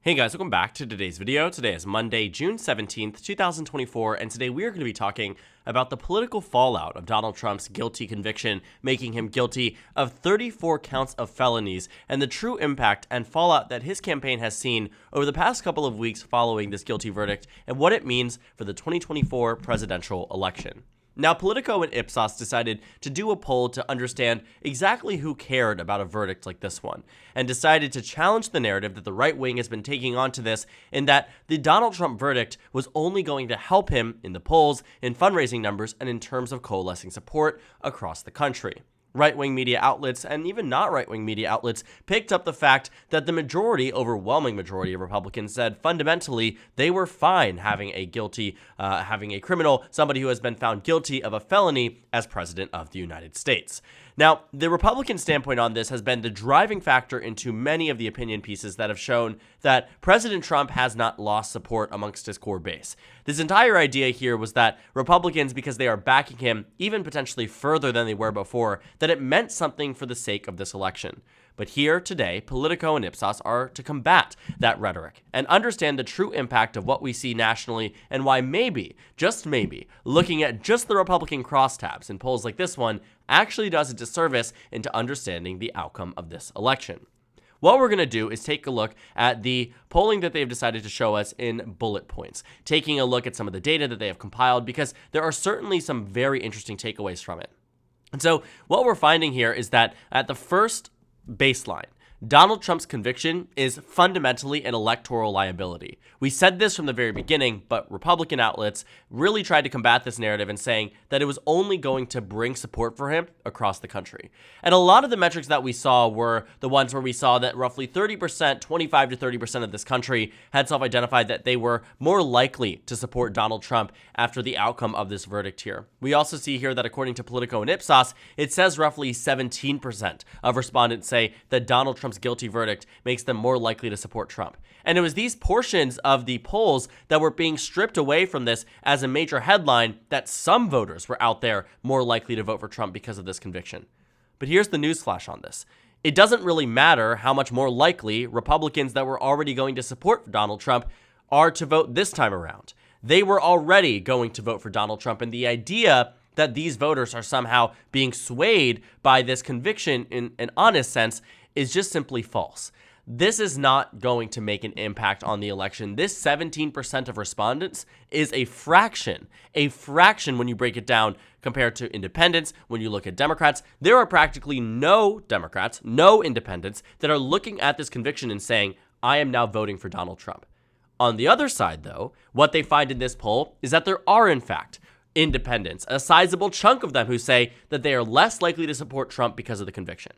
Hey guys, welcome back to today's video. Today is Monday, June 17th, 2024, and today we are going to be talking about the political fallout of Donald Trump's guilty conviction, making him guilty of 34 counts of felonies, and the true impact and fallout that his campaign has seen over the past couple of weeks following this guilty verdict, and what it means for the 2024 presidential election. Now, Politico and Ipsos decided to do a poll to understand exactly who cared about a verdict like this one, and decided to challenge the narrative that the right wing has been taking onto this, in that the Donald Trump verdict was only going to help him in the polls, in fundraising numbers, and in terms of coalescing support across the country. Right-wing media outlets, and even not right-wing media outlets, picked up the fact that the overwhelming majority of Republicans said fundamentally they were fine having a criminal, somebody who has been found guilty of a felony, as president of the United States. Now, the Republican standpoint on this has been the driving factor into many of the opinion pieces that have shown that President Trump has not lost support amongst his core base. This entire idea here was that Republicans, because they are backing him even potentially further than they were before, that it meant something for the sake of this election. But here today, Politico and Ipsos are to combat that rhetoric and understand the true impact of what we see nationally, and why maybe, just maybe, looking at just the Republican crosstabs in polls like this one actually does a disservice into understanding the outcome of this election. What we're going to do is take a look at the polling that they've decided to show us in bullet points, taking a look at some of the data that they have compiled, because there are certainly some very interesting takeaways from it. And so what we're finding here is that at the first baseline, Donald Trump's conviction is fundamentally an electoral liability. We said this from the very beginning, but Republican outlets really tried to combat this narrative in saying that it was only going to bring support for him across the country. And a lot of the metrics that we saw were the ones where we saw that roughly 30%, 25 to 30% of this country had self-identified that they were more likely to support Donald Trump after the outcome of this verdict here. We also see here that according to Politico and Ipsos, it says roughly 17% of respondents say that Donald Trump's guilty verdict makes them more likely to support Trump. And it was these portions of the polls that were being stripped away from this as a major headline that some voters were out there more likely to vote for Trump because of this conviction. But here's the newsflash on this. It doesn't really matter how much more likely Republicans that were already going to support Donald Trump are to vote this time around. They were already going to vote for Donald Trump, and the idea that these voters are somehow being swayed by this conviction in an honest sense is just simply false. This is not going to make an impact on the election. This 17% of respondents is a fraction when you break it down compared to independents. When you look at Democrats, there are practically no Democrats, no independents that are looking at this conviction and saying, I am now voting for Donald Trump. On the other side, though, what they find in this poll is that there are, in fact, independents, a sizable chunk of them who say that they are less likely to support Trump because of the conviction.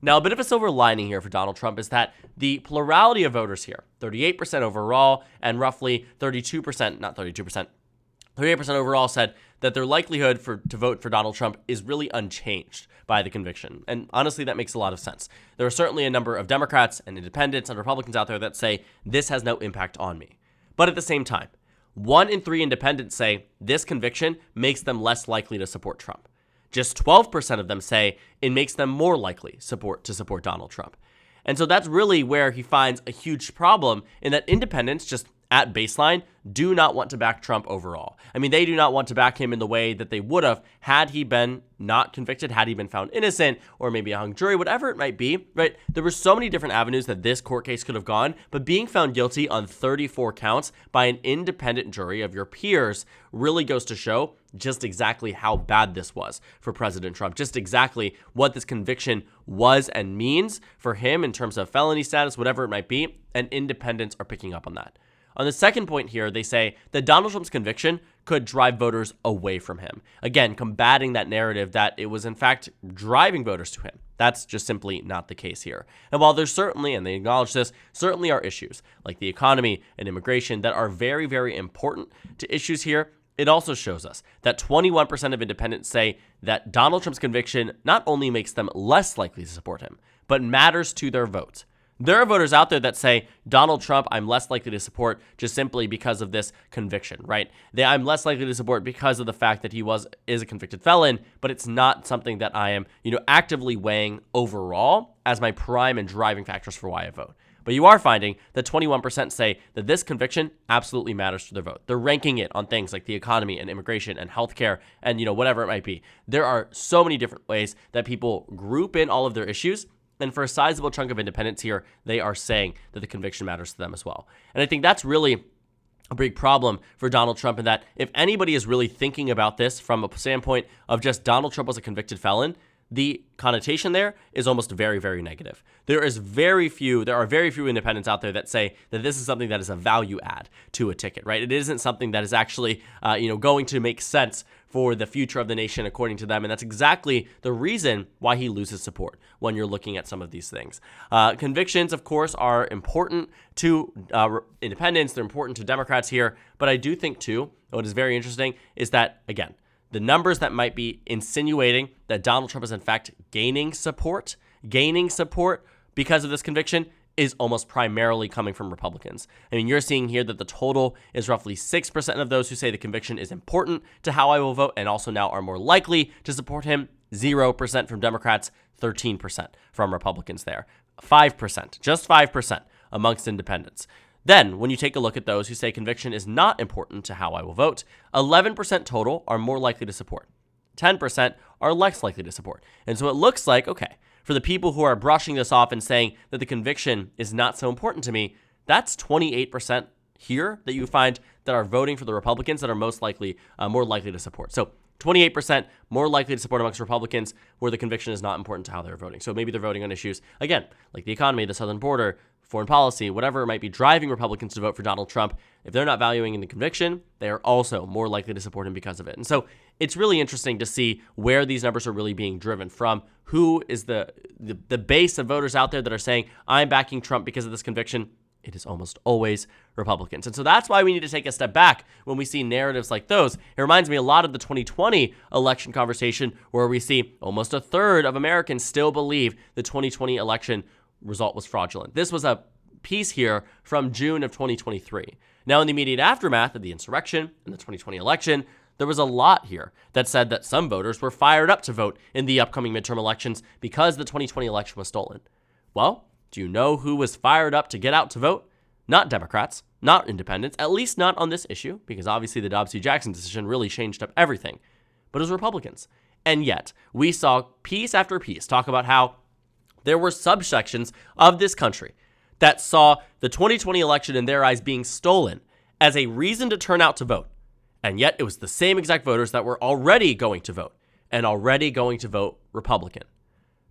Now, a bit of a silver lining here for Donald Trump is that the plurality of voters here, 38% overall, and roughly 38% overall said that their likelihood to vote for Donald Trump is really unchanged by the conviction. And honestly, that makes a lot of sense. There are certainly a number of Democrats and independents and Republicans out there that say this has no impact on me. But at the same time, 1 in 3 independents say this conviction makes them less likely to support Trump. Just 12% of them say it makes them more likely to support Donald Trump. And so that's really where he finds a huge problem, in that independents, just at baseline, do not want to back Trump overall. I mean, they do not want to back him in the way that they would have had he been not convicted, had he been found innocent, or maybe a hung jury, whatever it might be, right? There were so many different avenues that this court case could have gone, but being found guilty on 34 counts by an independent jury of your peers really goes to show just exactly how bad this was for President Trump, just exactly what this conviction was and means for him in terms of felony status, whatever it might be, and independents are picking up on that. On the second point here, they say that Donald Trump's conviction could drive voters away from him. Again, combating that narrative that it was in fact driving voters to him. That's just simply not the case here. And while there's certainly, and they acknowledge this, certainly are issues like the economy and immigration that are very, very important to issues here, it also shows us that 21% of independents say that Donald Trump's conviction not only makes them less likely to support him, but matters to their votes. There are voters out there that say, Donald Trump, I'm less likely to support just simply because of this conviction, right? I'm less likely to support because of the fact that he is a convicted felon, but it's not something that I am, actively weighing overall as my prime and driving factors for why I vote. But you are finding that 21% say that this conviction absolutely matters to their vote. They're ranking it on things like the economy and immigration and healthcare and, whatever it might be. There are so many different ways that people group in all of their issues. And for a sizable chunk of independents here, they are saying that the conviction matters to them as well. And I think that's really a big problem for Donald Trump, in that if anybody is really thinking about this from a standpoint of just Donald Trump as a convicted felon, the connotation there is almost very, very negative. There are very few independents out there that say that this is something that is a value add to a ticket, right? It isn't something that is actually, going to make sense for the future of the nation, according to them. And that's exactly the reason why he loses support when you're looking at some of these things. Convictions, of course, are important to independents. They're important to Democrats here. But I do think, too, what is very interesting is that, again, the numbers that might be insinuating that Donald Trump is in fact gaining support because of this conviction is almost primarily coming from Republicans. I mean, you're seeing here that the total is roughly 6% of those who say the conviction is important to how I will vote and also now are more likely to support him. 0% from Democrats, 13% from Republicans there. 5%, just 5% amongst independents. Then, when you take a look at those who say conviction is not important to how I will vote, 11% total are more likely to support. 10% are less likely to support. And so it looks like, okay, for the people who are brushing this off and saying that the conviction is not so important to me, that's 28% here that you find that are voting for the Republicans that are more likely to support. So 28% more likely to support amongst Republicans where the conviction is not important to how they're voting. So maybe they're voting on issues, again, like the economy, the southern border, foreign policy, whatever it might be driving Republicans to vote for Donald Trump. If they're not valuing in the conviction, they are also more likely to support him because of it. And so it's really interesting to see where these numbers are really being driven from. Who is the base of voters out there that are saying, I'm backing Trump because of this conviction? It is almost always Republicans. And so that's why we need to take a step back when we see narratives like those. It reminds me a lot of the 2020 election conversation, where we see almost a third of Americans still believe the 2020 election result was fraudulent. This was a piece here from June of 2023. Now, in the immediate aftermath of the insurrection and the 2020 election, there was a lot here that said that some voters were fired up to vote in the upcoming midterm elections because the 2020 election was stolen. Well, do you know who was fired up to get out to vote? Not Democrats, not independents, at least not on this issue, because obviously the Dobbs v. Jackson decision really changed up everything, but it was Republicans. And yet, we saw piece after piece talk about how there were subsections of this country that saw the 2020 election in their eyes being stolen as a reason to turn out to vote. And yet it was the same exact voters that were already going to vote and already going to vote Republican.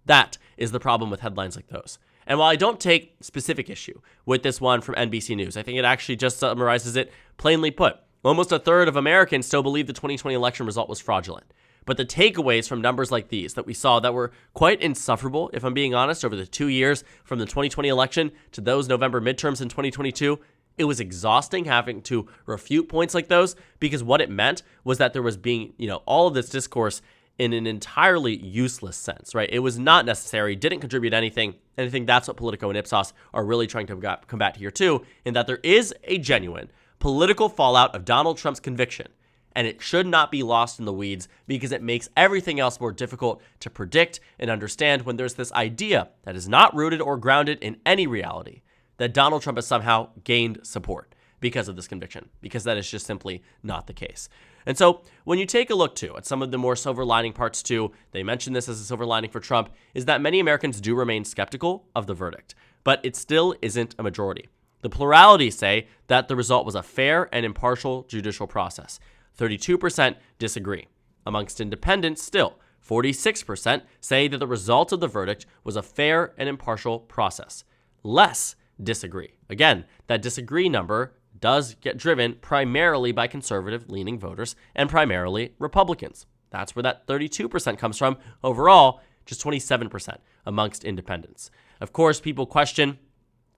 That is the problem with headlines like those. And while I don't take specific issue with this one from NBC News, I think it actually just summarizes it plainly put. Almost a third of Americans still believe the 2020 election result was fraudulent. But the takeaways from numbers like these that we saw that were quite insufferable, if I'm being honest, over the 2 years from the 2020 election to those November midterms in 2022, it was exhausting having to refute points like those, because what it meant was that there was being, all of this discourse in an entirely useless sense, right? It was not necessary, didn't contribute anything. And I think that's what Politico and Ipsos are really trying to combat here too, in that there is a genuine political fallout of Donald Trump's conviction. And it should not be lost in the weeds, because it makes everything else more difficult to predict and understand when there's this idea that is not rooted or grounded in any reality that Donald Trump has somehow gained support because of this conviction, because that is just simply not the case. And so when you take a look, too, at some of the more silver lining parts, too, they mentioned this as a silver lining for Trump, is that many Americans do remain skeptical of the verdict, but it still isn't a majority. The plurality say that the result was a fair and impartial judicial process. 32% disagree. Amongst independents, still, 46% say that the result of the verdict was a fair and impartial process. Less disagree. Again, that disagree number does get driven primarily by conservative-leaning voters and primarily Republicans. That's where that 32% comes from. Overall, just 27% amongst independents. Of course, people question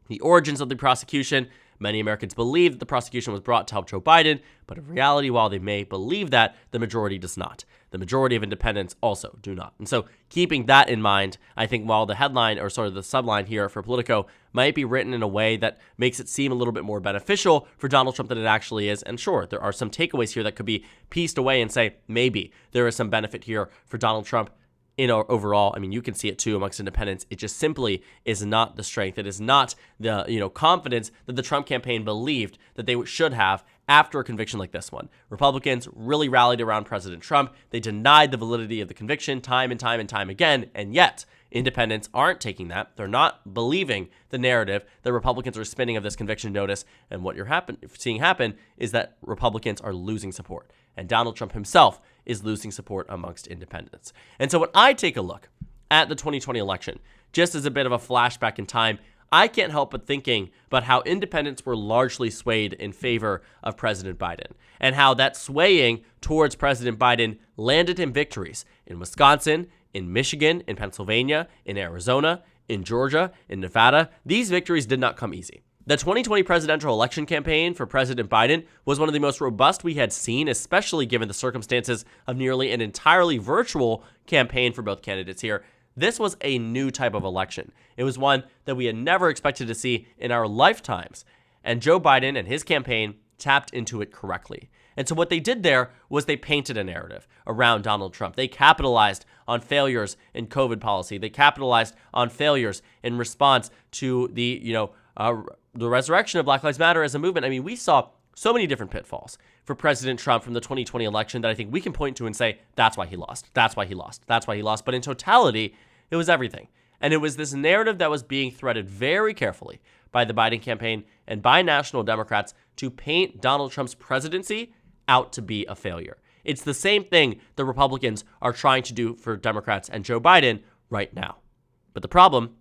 the origins of the prosecution. Many Americans believe that the prosecution was brought to help Joe Biden, but in reality, while they may believe that, the majority does not. The majority of independents also do not. And so keeping that in mind, I think while the headline, or sort of the subline here for Politico, might be written in a way that makes it seem a little bit more beneficial for Donald Trump than it actually is, and sure, there are some takeaways here that could be pieced away and say, maybe there is some benefit here for Donald Trump. overall, I mean, you can see it too amongst independents. It just simply is not the strength. It is not the confidence that the Trump campaign believed that they should have after a conviction like this one. Republicans really rallied around President Trump. They denied the validity of the conviction time and time and time again, and yet independents aren't taking that. They're not believing the narrative that Republicans are spinning of this conviction notice, and what you're seeing happen is that Republicans are losing support, and Donald Trump himself is losing support amongst independents. And so when I take a look at the 2020 election, just as a bit of a flashback in time, I can't help but thinking about how independents were largely swayed in favor of President Biden, and how that swaying towards President Biden landed him victories in Wisconsin, in Michigan, in Pennsylvania, in Arizona, in Georgia, in Nevada. These victories did not come easy. The 2020 presidential election campaign for President Biden was one of the most robust we had seen, especially given the circumstances of nearly an entirely virtual campaign for both candidates here. This was a new type of election. It was one that we had never expected to see in our lifetimes, and Joe Biden and his campaign tapped into it correctly. And so what they did there was they painted a narrative around Donald Trump. They capitalized on failures in COVID policy. They capitalized on failures in response to the resurrection of Black Lives Matter as a movement. I mean, we saw so many different pitfalls for President Trump from the 2020 election that I think we can point to and say, that's why he lost. That's why he lost. That's why he lost. But in totality, it was everything. And it was this narrative that was being threaded very carefully by the Biden campaign and by national Democrats to paint Donald Trump's presidency out to be a failure. It's the same thing the Republicans are trying to do for Democrats and Joe Biden right now. But the problem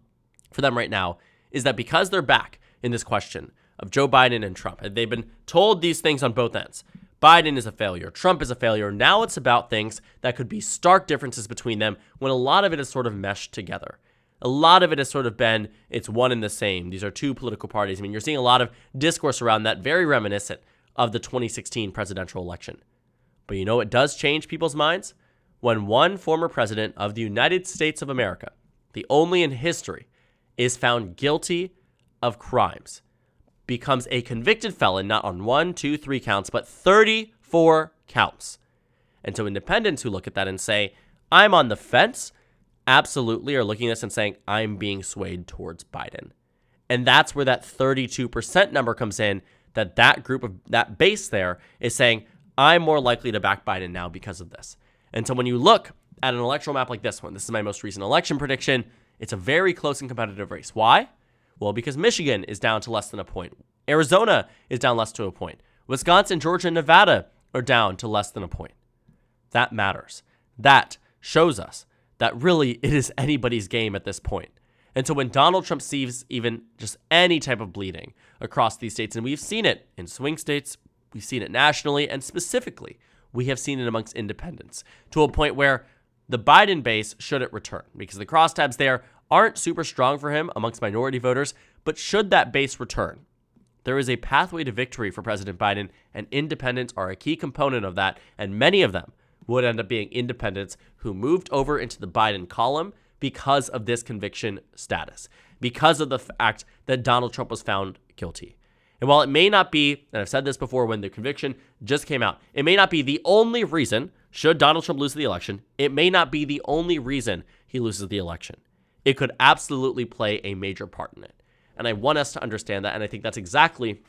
for them right now is that because they're back in this question of Joe Biden and Trump, they've been told these things on both ends. Biden is a failure. Trump is a failure. Now it's about things that could be stark differences between them when a lot of it is sort of meshed together. A lot of it has sort of been, it's one and the same. These are two political parties. I mean, you're seeing a lot of discourse around that, very reminiscent of the 2016 presidential election. But you know what does change people's minds? When one former president of the United States of America, the only in history, is found guilty of crimes, becomes a convicted felon, not on 1, 2, 3 counts, but 34 counts. And so independents who look at that and say, I'm on the fence, absolutely are looking at this and saying, I'm being swayed towards Biden. And that's where that 32% number comes in, that group of that base there is saying, I'm more likely to back Biden now because of this. And so when you look at an electoral map like this one, this is my most recent election prediction, it's a very close and competitive race. Why? Well, because Michigan is down to less than a point. Arizona is down less to a point. Wisconsin, Georgia, and Nevada are down to less than a point. That matters. That shows us that really it is anybody's game at this point. And so when Donald Trump sees even just any type of bleeding across these states, and we've seen it in swing states, we've seen it nationally, and specifically, we have seen it amongst independents to a point where the Biden base shouldn't return because the crosstabs there aren't super strong for him amongst minority voters, but should that base return, there is a pathway to victory for President Biden, and independents are a key component of that, and many of them would end up being independents who moved over into the Biden column because of this conviction status, because of the fact that Donald Trump was found guilty. And while it may not be, and I've said this before when the conviction just came out, it may not be the only reason, should Donald Trump lose the election, it may not be the only reason he loses the election. It could absolutely play a major part in it. And I want us to understand that, and I think that's exactly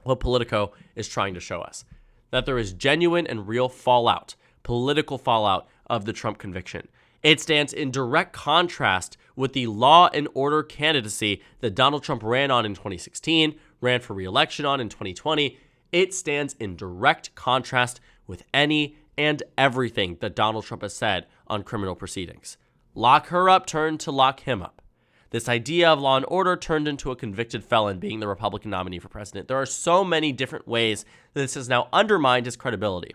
what Politico is trying to show us, that there is genuine and real fallout, political fallout of the Trump conviction. It stands in direct contrast with the law and order candidacy that Donald Trump ran on in 2016, ran for re-election on in 2020. It stands in direct contrast with any and everything that Donald Trump has said on criminal proceedings. Lock her up turned to lock him up. This idea of law and order turned into a convicted felon being the Republican nominee for president. There are so many different ways that this has now undermined his credibility.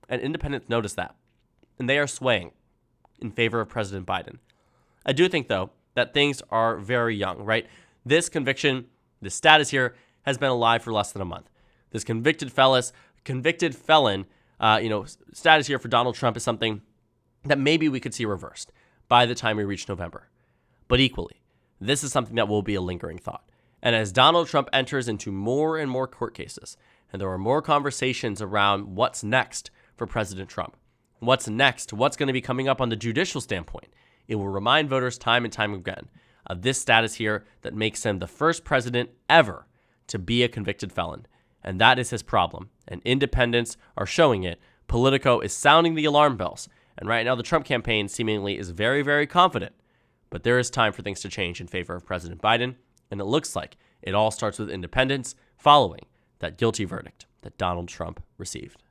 And independents notice that. And they are swaying in favor of President Biden. I do think, though, that things are very young, right? This conviction, this status here, has been alive for less than a month. This convicted felon, status here for Donald Trump is something that maybe we could see reversed by the time we reach November. But equally, this is something that will be a lingering thought. And as Donald Trump enters into more and more court cases, and there are more conversations around what's next for President Trump, what's next, what's going to be coming up on the judicial standpoint, it will remind voters time and time again of this status here that makes him the first president ever to be a convicted felon. And that is his problem. And independents are showing it. Politico is sounding the alarm bells. And right now, the Trump campaign seemingly is very, very confident. But there is time for things to change in favor of President Biden. And it looks like it all starts with independents following that guilty verdict that Donald Trump received.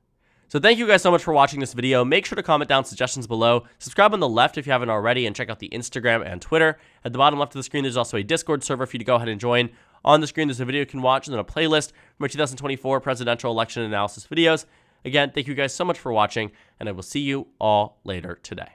So thank you guys so much for watching this video. Make sure to comment down suggestions below. Subscribe on the left if you haven't already, and check out the Instagram and Twitter. At the bottom left of the screen, there's also a Discord server for you to go ahead and join. On the screen, there's a video you can watch and then a playlist from my 2024 presidential election analysis videos. Again, thank you guys so much for watching, and I will see you all later today.